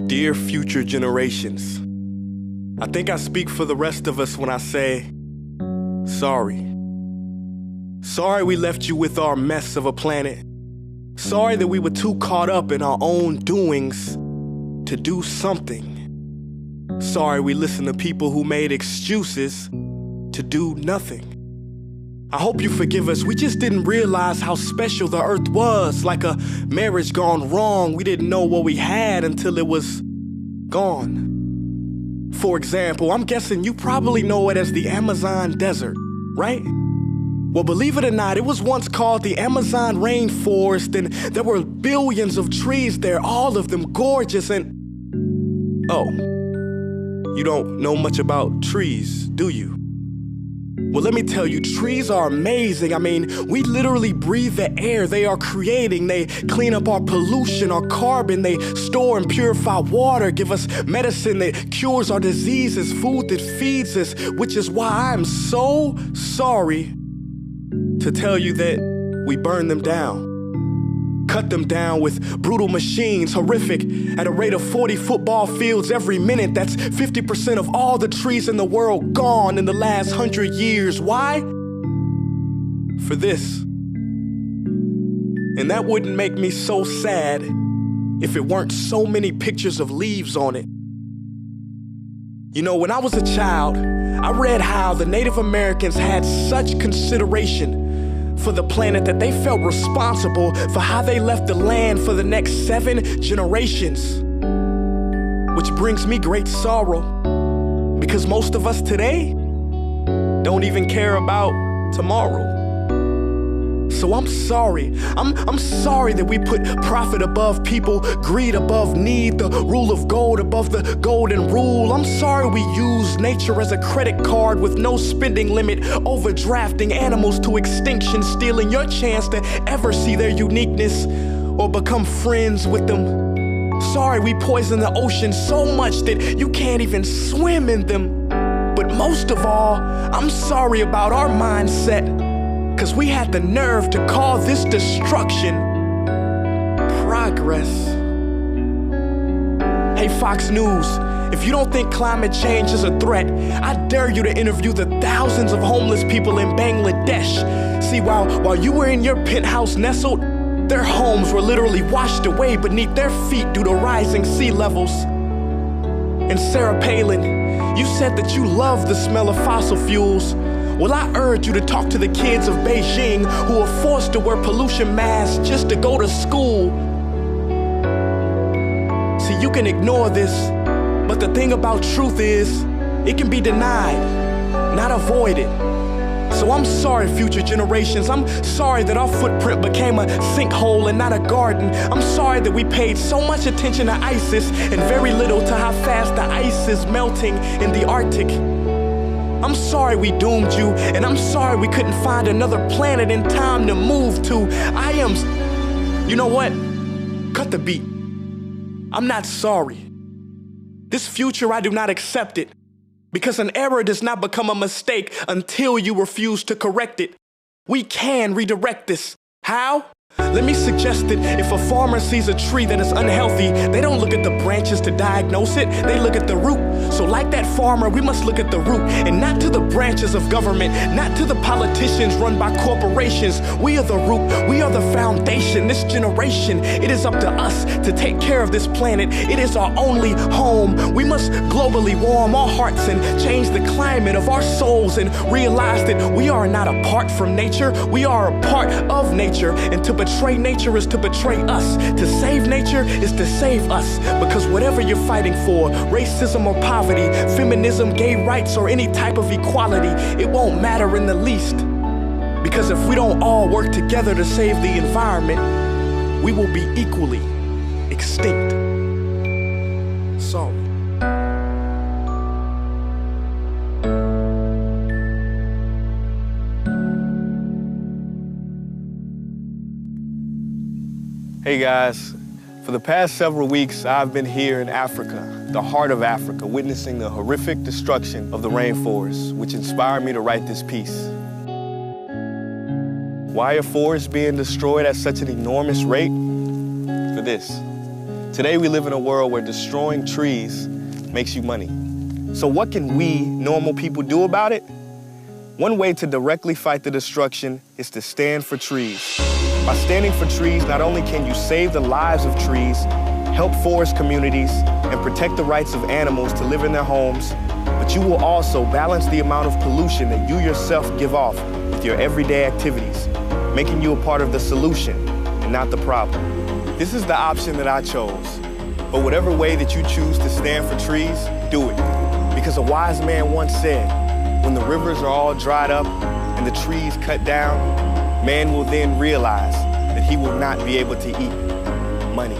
Dear future generations, I think I speak for the rest of us when I say, sorry. Sorry we left you with our mess of a planet. Sorry that we were too caught up in our own doings to do something. Sorry we listened to people who made excuses to do nothing. I hope you forgive us. We just didn't realize how special the earth was. Like a marriage gone wrong, we didn't know what we had until it was gone. For example, I'm guessing you probably know it as the Amazon desert, right? Well, believe it or not, it was once called the Amazon rainforest, and there were billions of trees there, all of them gorgeous. And oh, you don't know much about trees, do you? Well, let me tell you, trees are amazing. I mean, we literally breathe the air they are creating. They clean up our pollution, our carbon. They store and purify water, give us medicine that cures our diseases, food that feeds us, which is why I'm so sorry to tell you that we burn them down. Cut them down with brutal machines, horrific, at a rate of 40 football fields every minute. That's 50% of all the trees in the world gone in the last 100 years. Why? For this. And that wouldn't make me so sad if it weren't so many pictures of leaves on it. You know, when I was a child, I read how the Native Americans had such consideration for the planet that they felt responsible for how they left the land for the next 7 generations. Which brings me great sorrow, because most of us today don't even care about tomorrow. So I'm sorry. I'm sorry that we put profit above people, greed above need, the rule of gold above the golden rule. I'm sorry we use nature as a credit card with no spending limit, overdrafting animals to extinction, stealing your chance to ever see their uniqueness or become friends with them. Sorry we poison the ocean so much that you can't even swim in them. But most of all, I'm sorry about our mindset, 'cause we had the nerve to call this destruction progress. Hey Fox News, if you don't think climate change is a threat, I dare you to interview the thousands of homeless people in Bangladesh. See, while you were in your penthouse nestled, their homes were literally washed away beneath their feet due to rising sea levels. And Sarah Palin, you said that you love the smell of fossil fuels. Well, I urge you to talk to the kids of Beijing who are forced to wear pollution masks just to go to school. See, you can ignore this, but the thing about truth is, it can be denied, not avoided. So I'm sorry, future generations. I'm sorry that our footprint became a sinkhole and not a garden. I'm sorry that we paid so much attention to ISIS and very little to how fast the ice is melting in the Arctic. I'm sorry we doomed you, and I'm sorry we couldn't find another planet in time to move to. You know what? Cut the beat. I'm not sorry. This future, I do not accept it, because an error does not become a mistake until you refuse to correct it. We can redirect this. How? Let me suggest that if a farmer sees a tree that is unhealthy, they don't look at the branches to diagnose it, they look at the root. So like that farmer, we must look at the root, and not to the branches of government, not to the politicians run by corporations. We are the root, we are the foundation. This generation, it is up to us to take care of this planet. It is our only home. We must globally warm our hearts and change the climate of our souls and realize that we are not apart from nature, we are a part of nature. And to betray nature is to betray us. To save nature is to save us. Because whatever you're fighting for, racism or poverty, feminism, gay rights, or any type of equality, it won't matter in the least. Because if we don't all work together to save the environment, we will be equally extinct. Sorry. Hey guys, for the past several weeks, I've been here in Africa, the heart of Africa, witnessing the horrific destruction of the rainforest, which inspired me to write this piece. Why are forests being destroyed at such an enormous rate? For this. Today we live in a world where destroying trees makes you money. So what can we, normal people, do about it? One way to directly fight the destruction is to stand for trees. By standing for trees, not only can you save the lives of trees, help forest communities, and protect the rights of animals to live in their homes, but you will also balance the amount of pollution that you yourself give off with your everyday activities, making you a part of the solution and not the problem. This is the option that I chose. But whatever way that you choose to stand for trees, do it. Because a wise man once said, when the rivers are all dried up and the trees cut down, man will then realize that he will not be able to eat money.